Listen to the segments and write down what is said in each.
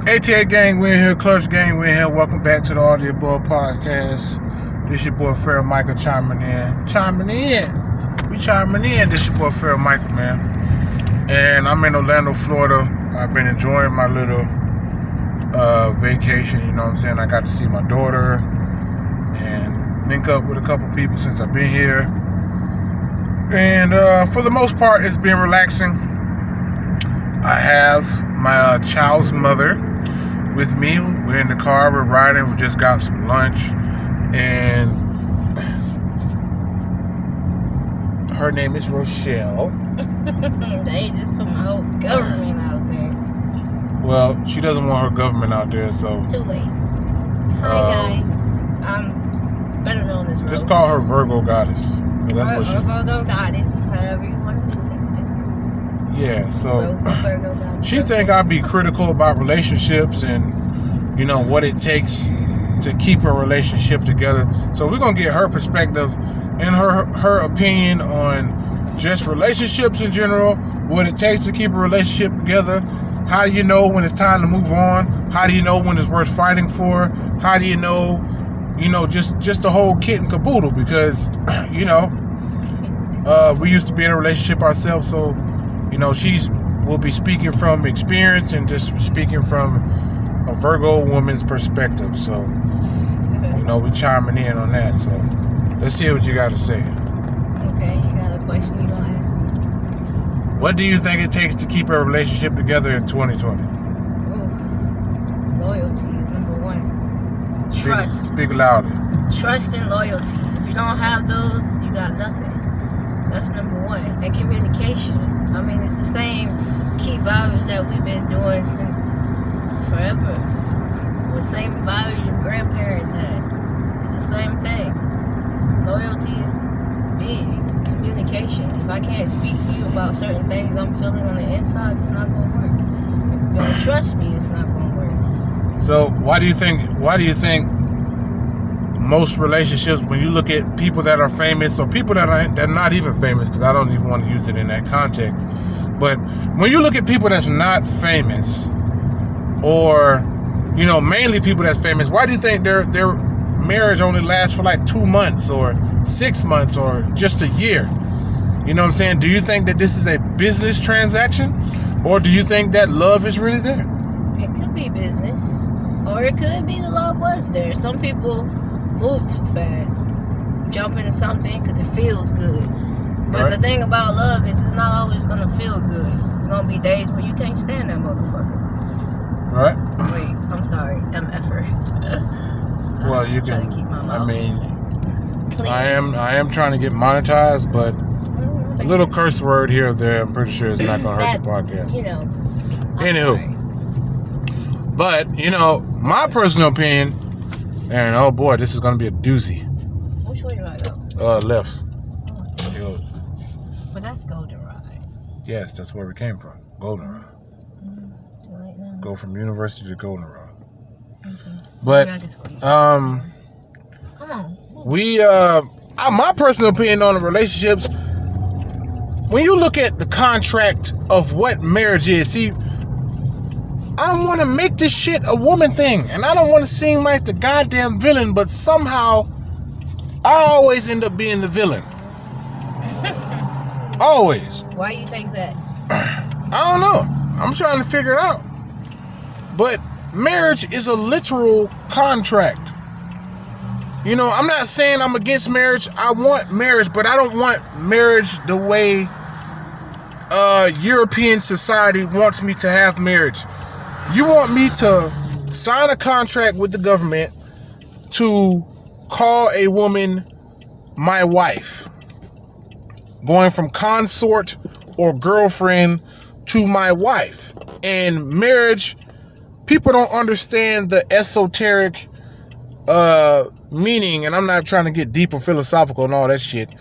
ATA gang, we in here. Clutch gang, we in here. Welcome back to the Audio Boy Podcast. This your boy Pharaoh Michael chiming in. We chiming in. This your boy Pharaoh Michael, man. And I'm in Orlando, Florida. I've been enjoying my little vacation, you know what I'm saying? I got to see my daughter and link up with a couple people since I've been here. And for the most part, it's been relaxing. I have my child's mother with me. We're in the car, we're riding, we just got some lunch, and her name is Rochelle. They just put my whole government out there. Well, she doesn't want her government out there, so... Too late. Hi, guys. I'm better known as Virgo. Just call her Virgo Goddess. That's what she... Virgo Goddess, however you want to do it. It's cool. Yeah, so... Virgo Goddess. She think I'd be critical about relationships and, you know, what it takes to keep a relationship together. So we're going to get her perspective and her opinion on just relationships in general, what it takes to keep a relationship together. How do you know when it's time to move on? How do you know when it's worth fighting for? How do you know, just the whole kit and caboodle? Because, we used to be in a relationship ourselves, so, we'll be speaking from experience and just speaking from a Virgo woman's perspective. So, we chiming in on that. So, let's hear what you got to say. Okay, you got a question you gonna ask me? What do you think it takes to keep a relationship together in 2020? Loyalty is number one. Trust. Speak louder. Trust and loyalty. If you don't have those, you got nothing. That's number one. And communication. I mean, it's the same key values that we've been doing since forever. The same values your grandparents had. It's the same thing. Loyalty is big. Communication. If I can't speak to you about certain things I'm feeling on the inside, it's not going to work. If you don't trust me, it's not going to work. So why do you think most relationships, when you look at people that are famous or people that are not even famous, because I don't even want to use it in that context, but when you look at people that's not famous, or mainly people that's famous, why do you think their marriage only lasts for like 2 months or 6 months or just a year? You know what I'm saying? Do you think that this is a business transaction, or do you think that love is really there? It could be business, or it could be the love was there. Some people move too fast, jump into something because it feels good. But right. The thing about love is it's not always going to feel good. It's going to be days where you can't stand that motherfucker. Right? Wait, I'm sorry. MFer. Well, you can. To keep my mouth clean. I am trying to get monetized, but a little curse word here or there, I'm pretty sure it's not going to hurt the podcast. Anywho. But, my personal opinion, and oh boy, this is going to be a doozy. Which way do I go? Left. Oh. But that's Goldenrod. Yes, that's where we came from. Goldenrod. Too late now. Go from University to Goldenrod. Okay. But, come on. My personal opinion on the relationships, when you look at the contract of what marriage is, see, I don't want to make this shit a woman thing, and I don't want to seem like the goddamn villain, but somehow I always end up being the villain. Always. Why you think that? I don't know. I'm trying to figure it out. But marriage is a literal contract. I'm not saying I'm against marriage. I want marriage, but I don't want marriage the way European society wants me to have marriage. You want me to sign a contract with the government to call a woman my wife, going from consort or girlfriend to my wife. And marriage, people don't understand the esoteric meaning, and I'm not trying to get deep or philosophical and all that shit,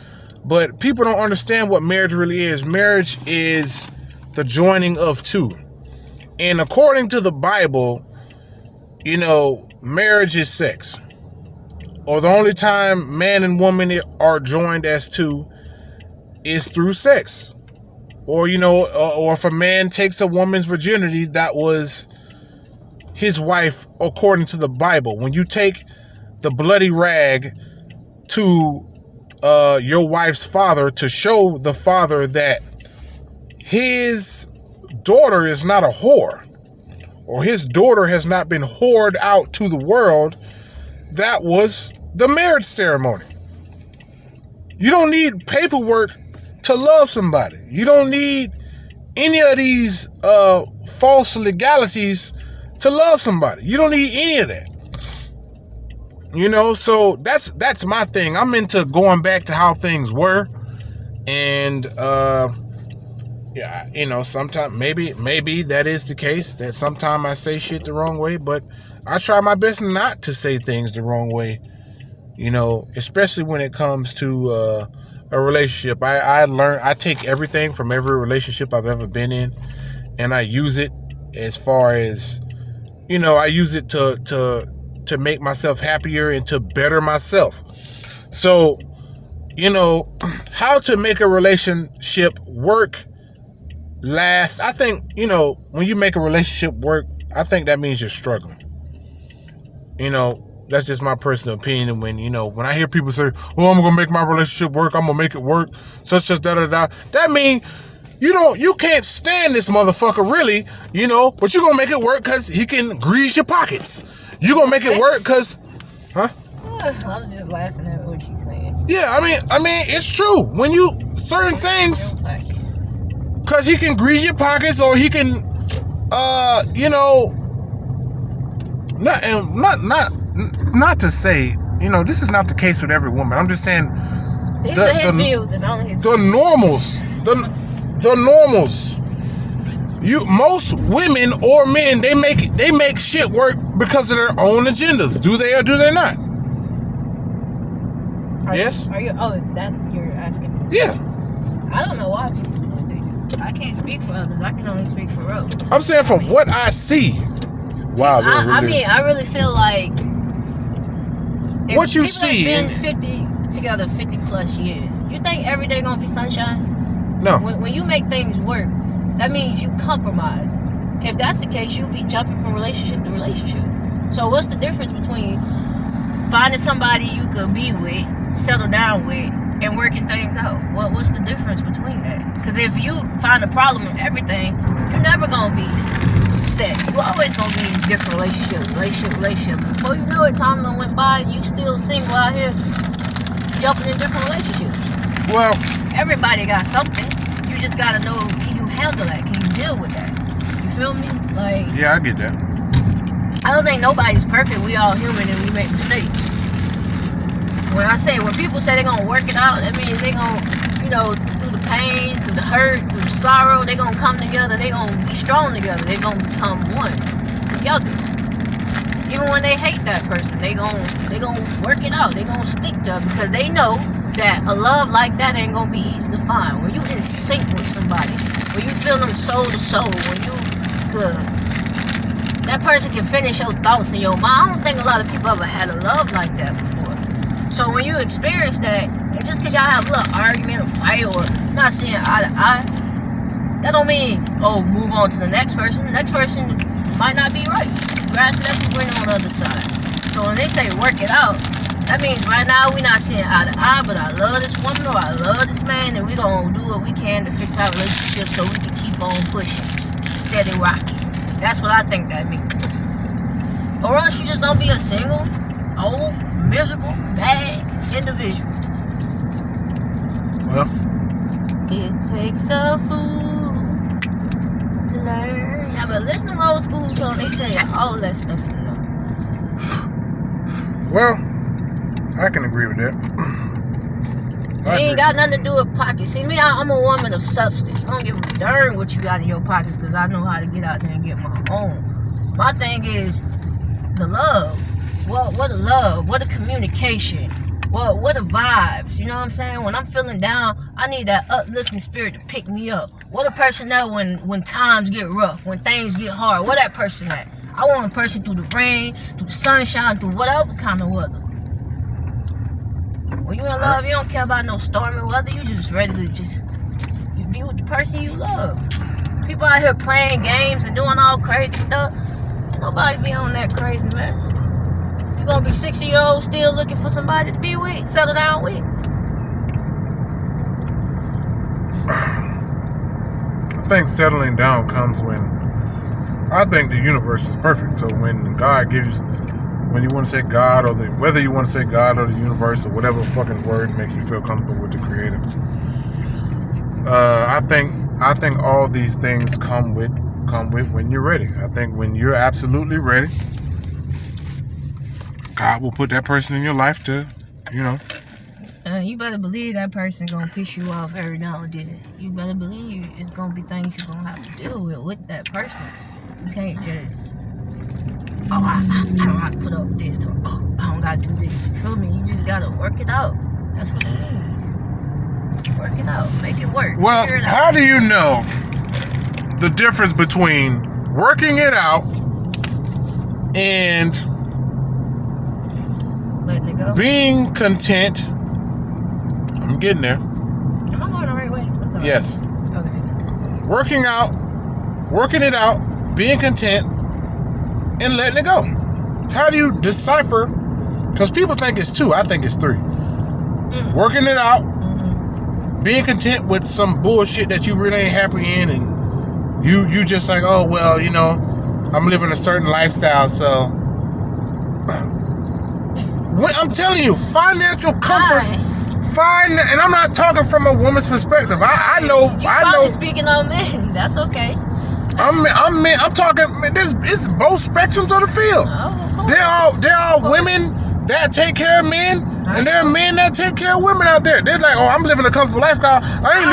but people don't understand what marriage really is. Marriage is the joining of two. And according to the Bible, marriage is sex. Or the only time man and woman are joined as two is through sex. Or, or if a man takes a woman's virginity that was his wife according to the Bible. When you take the bloody rag to your wife's father to show the father that his daughter is not a whore, or his daughter has not been whored out to the world, that was the marriage ceremony. You don't need paperwork to love somebody. You don't need any of these false legalities to love somebody. You don't need any of that. You know, so that's my thing. I'm into going back to how things were. And yeah, you know, sometimes maybe that is the case, that sometimes I say shit the wrong way, but I try my best not to say things the wrong way, you know, especially when it comes to a relationship. I take everything from every relationship I've ever been in, and I use it as far as, you know, I use it to make myself happier and to better myself. So, you know, how to make a relationship work last. I think, you know, when you make a relationship work, I think that means you're struggling. You know, that's just my personal opinion. When, you know, when I hear people say, "Oh, I'm gonna make my relationship work, I'm gonna make it work," such da da da, that means you can't stand this motherfucker, really, you know, but you're gonna make it work because he can grease your pockets. You're gonna make it work because, huh? I'm just laughing at what she's saying. Yeah, I mean, it's true. When you certain things, because he can grease your pockets, or he can, you know, not to say, you know, this is not the case with every woman. I'm just saying, these are his views and only his the normals, the normals. Most women or men, they make shit work because of their own agendas. Do they or do they not? Yes. Are you? Oh, that you're asking me? Yeah. I don't know why people do what they do. I can't speak for others. I can only speak for Rose. I'm saying from what I see. Wow. I mean, I really feel like if what you people see. That's been 50 together, 50 plus years. You think every day gonna be sunshine? No. When you make things work, that means you compromise. If that's the case, you'll be jumping from relationship to relationship. So what's the difference between finding somebody you could be with, settle down with, and working things out? What's the difference between that? Because if you find a problem in everything, you're never gonna be set. You always gonna be in different relationship. Before you know it, time done went by and you still single out here jumping in different relationships. Well, everybody got something. You just gotta know, can you handle that? Can you deal with that? You feel me? Like, yeah, I get that. I don't think nobody's perfect. We all human and we make mistakes. When people say they're gonna work it out, that means they gonna, you know, through the pain, through the hurt, through the sorrow, they gonna come together. They gonna be strong together. They gonna become one together. Even when they hate that person, they gonna work it out. They gonna stick to it because they know that a love like that ain't gonna be easy to find. When you in sync with somebody, when you feel them soul to soul, when you could, that person can finish your thoughts in your mind. I don't think a lot of people ever had a love like that before. So when you experience that, and just because y'all have a little argument or fight or not seeing eye to eye, that don't mean, oh, move on to the next person. The next person might not be right. Grass never green on the other side. So when they say work it out, that means right now we're not seeing eye to eye, but I love this woman or I love this man, and we're going to do what we can to fix our relationship so we can keep on pushing, steady rocking. That's what I think that means. Or else you just don't be a single, old, miserable, bad individual. Well, it takes a fool to learn. Yeah, but listen to old school songs, they tell you all that stuff you know. Well, I can agree with that. It ain't got nothing to do with pockets. See, me, I'm a woman of substance. I don't give a darn what you got in your pockets because I know how to get out there and get my own. My thing is the love. What a love. What a communication. What a vibes. You know what I'm saying? When I'm feeling down, I need that uplifting spirit to pick me up. What a person that when times get rough, when things get hard, where that person at? I want a person through the rain, through the sunshine, through whatever kind of weather. When you in love, you don't care about no stormy weather. You just ready to you be with the person you love. People out here playing games and doing all crazy stuff. Ain't nobody be on that crazy mess. You gonna be 60-year-old still looking for somebody to be with, settle down with? I think settling down comes when I think the universe is perfect. So when God gives, when you want to say God or whether you want to say God or the universe or whatever fucking word makes you feel comfortable with the Creator, I think all these things come with when you're ready. I think when you're absolutely ready, God will put that person in your life to, You better believe that person gonna piss you off every now and then. You better believe it's gonna be things you're gonna have to deal with that person. You can't just, I don't have to put up with this, or I don't gotta do this. You feel me? You just gotta work it out. That's what it means. Work it out. Make it work. Well, how do you know the difference between working it out and letting it go? Being content. I'm getting there. Am I going the right way? Yes. Okay. Working it out, being content, and letting it go. How do you decipher? Because people think it's 2. I think it's 3. Working it out, being content with some bullshit that you really ain't happy in, and you just like, oh well, I'm living a certain lifestyle, so I'm telling you, financial comfort. And I'm not talking from a woman's perspective. I know. Speaking of men, that's okay. I'm talking. It's both spectrums of the field. Oh, there are women that take care of men, and there are men that take care of women out there. They're like, oh, I'm living a comfortable lifestyle. I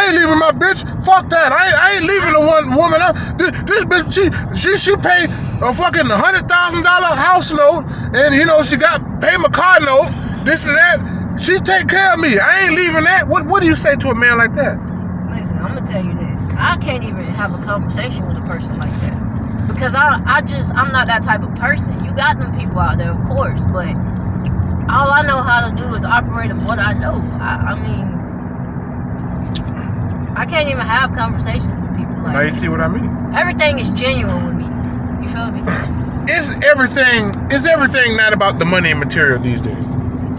ain't leaving my bitch. Fuck that. I ain't leaving the one woman up. This bitch, she paid a fucking $100,000 house note, and she got paid my car note. This and that. She take care of me. I ain't leaving that. What do you say to a man like that? Listen, I'm gonna tell you this. I can't even have a conversation with a person like that because I'm not that type of person. You got them people out there, of course, but all I know how to do is operate of what I know. I mean, I can't even have conversations with people like that. Now you see what I mean? Everything is genuine with me. You feel me? Is everything not about the money and material these days?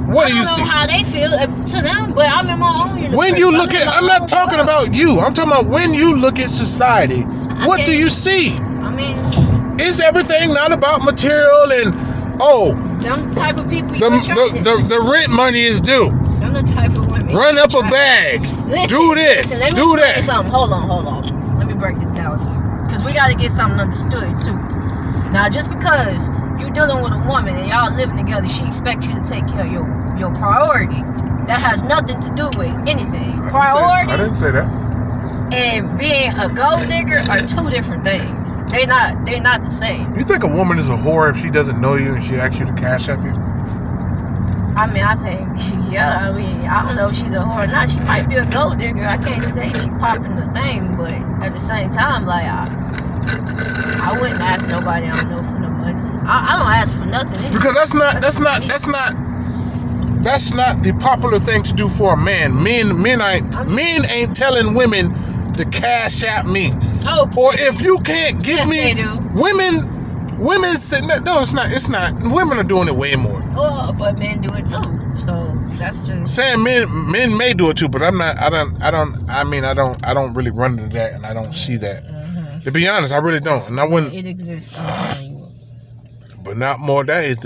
What do you see? I don't know how they feel to them, but I'm in my own universe. When you look at, I'm not talking about you. I'm talking about when you look at society. What do you see? I mean, is everything not about material and them type of people? The rent money is due. I'm the type of women. Run up a bag. Do this. Do that. Hold on. Let me break this down to you, because we got to get something understood too. Now, just because you dealing with a woman and y'all living together, she expects you to take care of your priority. That has nothing to do with anything. Priority. I didn't say that. And being a gold digger are 2 different things. They're not the same. You think a woman is a whore if she doesn't know you and she asks you to cash up you? I mean, I think, yeah. I mean, I don't know if she's a whore or not. She might be a gold digger. I can't say she popping the thing, but at the same time, like, I wouldn't ask nobody I don't know for no money. I don't ask for nothing anyway. Because that's not the popular thing to do for a man. Men ain't telling women to cash at me. Oh, or if you can't give yes, me, they do. Women say no. It's not. Women are doing it way more. Oh, but men do it too. So that's just saying men may do it too, but I'm not. I don't really run into that, and I don't see that. Mm-hmm. To be honest, I really don't, and I wouldn't. It exists. I'm telling you. But not more. That is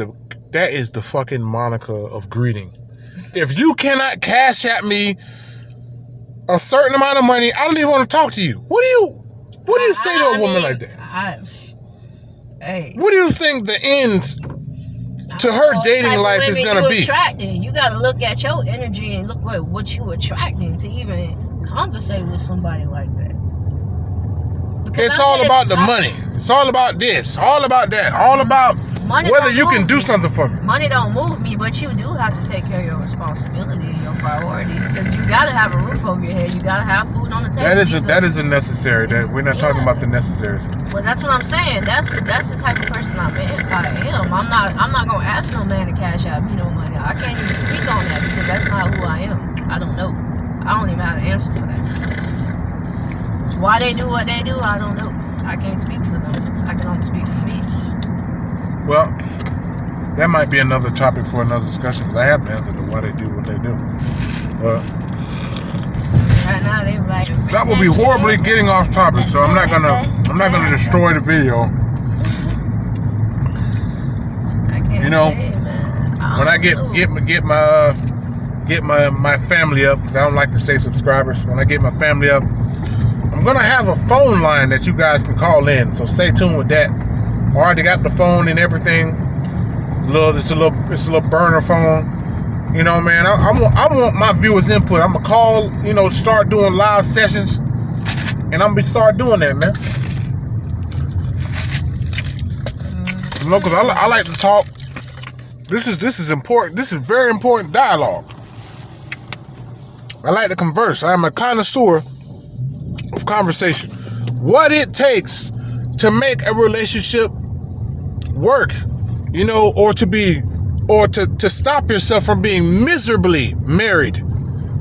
the fucking moniker of greeting. If you cannot cash at me a certain amount of money, I don't even want to talk to you. What do you say to a woman like that? Hey. What do you think the end to her dating life is going to be? Attracting. You got to look at your energy and look what you attracting to even conversate with somebody like that. Because it's all about the money. It's all about this. All about that. All about whether you can do something for me. Money don't move me, but you do have to take care of your responsibility and your priorities, because you got to have a roof over your head. You got to have food on the table. That is a necessary. We're not talking about the necessaries. Well, that's what I'm saying. That's the type of person I am. I'm not gonna ask no man to cash out me no money. I can't even speak on that because that's not who I am. I don't know. I don't even have an answer for that. Why they do what they do, I don't know. I can't speak for them. I can only speak for me. Well, that might be another topic for another discussion, because I have an answer to why they do what they do. But Right now, they like that will be horribly getting off topic, so I'm not gonna destroy the video. I can't You know, say it, man. when I get my family up, because I don't like to say subscribers. When I get my family up, I'm gonna have a phone line that you guys can call in. So stay tuned with that. I already got the phone and everything. It's a little burner phone. You know, man. I want my viewers' input. I'm gonna call. You know, start doing live sessions, and I'm gonna start doing that, man. You know, because I like to talk. This is important. This is very important dialogue. I like to converse. I'm a connoisseur of conversation. What it takes to make a relationship work, you know, or to stop yourself from being miserably married.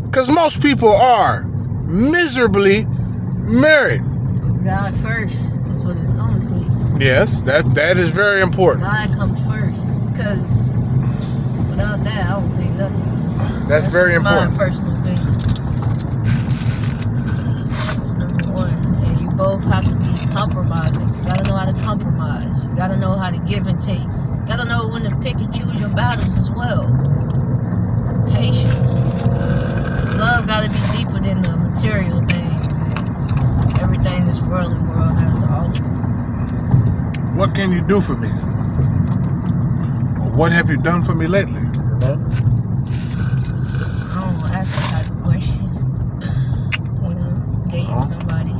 Because most people are miserably married. God first is what it's going to be. Yes, that is very important. God comes first. Because without that, I don't think nothing. That's very important. My personal opinion. That's number one. And you both have to be compromising. You gotta know how to compromise. You gotta know how to give and take. You gotta know when to pick and choose your battles as well. Patience. Love gotta be deeper than the material things and everything this worldly world has to offer. What can you do for me? Or what have you done for me lately? You know? I don't want to ask that type of questions when I'm dating somebody.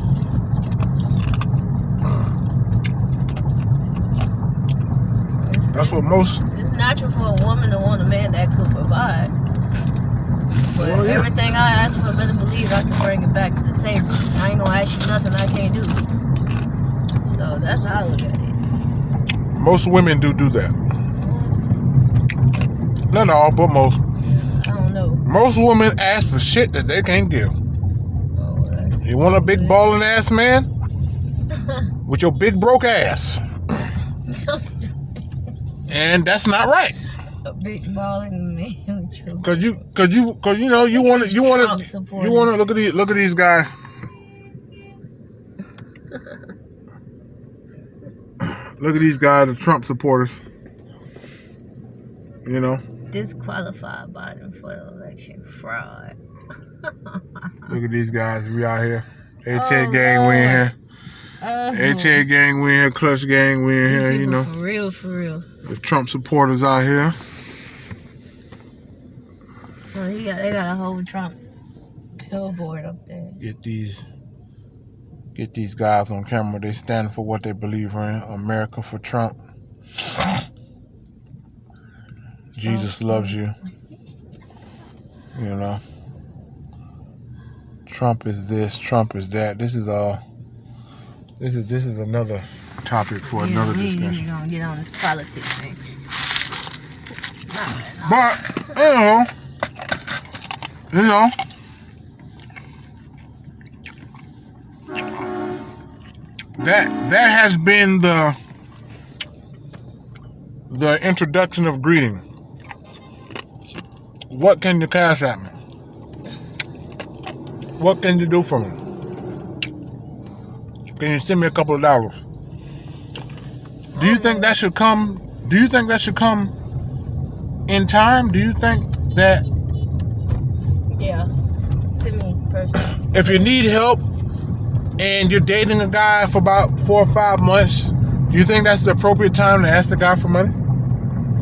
That's what most. It's natural for a woman to want a man that could provide. But everything I ask for, better believe I can bring it back to the table. I ain't gonna ask you nothing I can't do. So that's how I look at it. Most women do that. Not all, but most. I don't know. Most women ask for shit that they can't give. Oh, You want a big balling ass man? With your big broke ass. so stupid. And that's not right. A big balling man. Cause you know you want to look at these guys. Look at these guys, the Trump supporters. You know. Disqualified Biden for the election. Fraud. Look at these guys. We out here. HA gang, we in here. HA gang, we in here. Clutch gang, we in here. You know. For real. The Trump supporters out here. Oh, they got a whole Trump billboard up there. Get these guys on camera. They stand for what they believe in. America for Trump. Jesus loves you. You know. Trump is this. Trump is that. This is another topic for another discussion. We're gonna get on this politics thing. But you know, that has been the introduction of greeting. What can you cash at me? What can you do for me? Can you send me a couple of dollars? Do you think that should come? Do you think that should come in time? Do you think that? Yeah, to me personally. If you need help and you're dating a guy for about 4 or 5 months, do you think that's the appropriate time to ask the guy for money?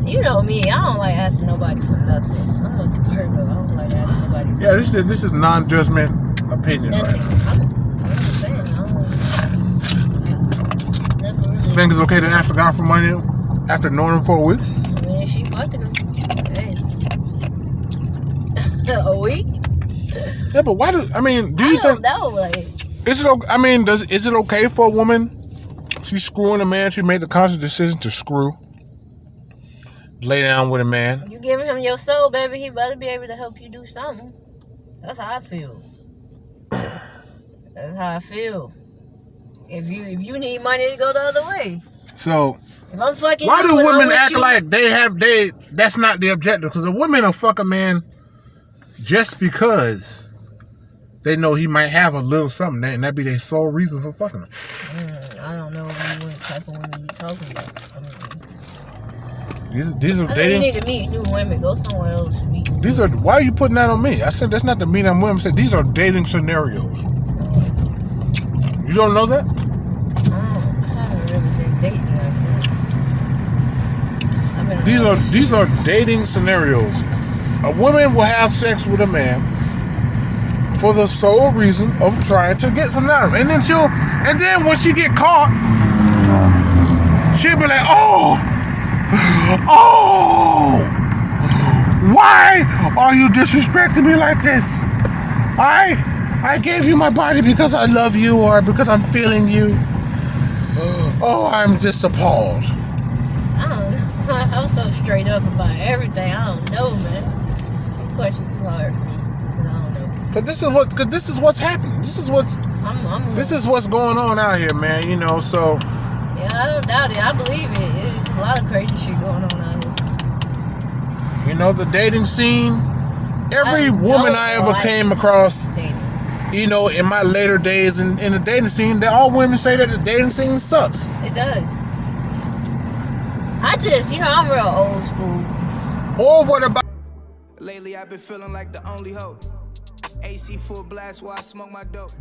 You know me, I don't like asking nobody for nothing. I'm a Virgo. I don't like asking nobody for Yeah, this is non-judgment opinion, nothing. right? I'm just saying, I don't never really. You think it's okay to ask the guy for money after knowing him for a week? I mean, if she fucking him, hey. A week? Yeah, but why do you think? I don't know, like. Is it okay for a woman? She's screwing a man. She made the conscious decision to screw. Lay down with a man. You giving him your soul, baby. He better be able to help you do something. That's how I feel. That's how I feel. If you need money, to go the other way. So, If I'm fucking, why do women act you, like that's not the objective? Because a woman will fuck a man just because they know he might have a little something, and that be their sole reason for fucking him. I don't know what type of women you talking about. These are dating. You need to meet new women. Go somewhere else to meet. These are. Why are you putting that on me? I said that's not the mean I'm women. I said these are dating scenarios. You don't know that? I haven't really been dating like that. These are dating scenarios. A woman will have sex with a man for the sole reason of trying to get something out of him, and then when she get caught, she'll be like, oh, why are you disrespecting me like this? I gave you my body because I love you or because I'm feeling you. Oh, I'm just appalled. I don't know. I'm so straight up about everything. I don't know, man. This question's too hard for me because I don't know. But this is what's happening. This is what's going on out here, man. You know, so. Yeah, I don't doubt it. I believe it. It's a lot of crazy shit going on out here. You know, the dating scene. Every woman I ever came across, you know, in my later days in the dating scene, all women say that the dating scene sucks. It does. I'm real old school. Or what about? Lately I've been feeling like the only hope. AC full blast while I smoke my dope.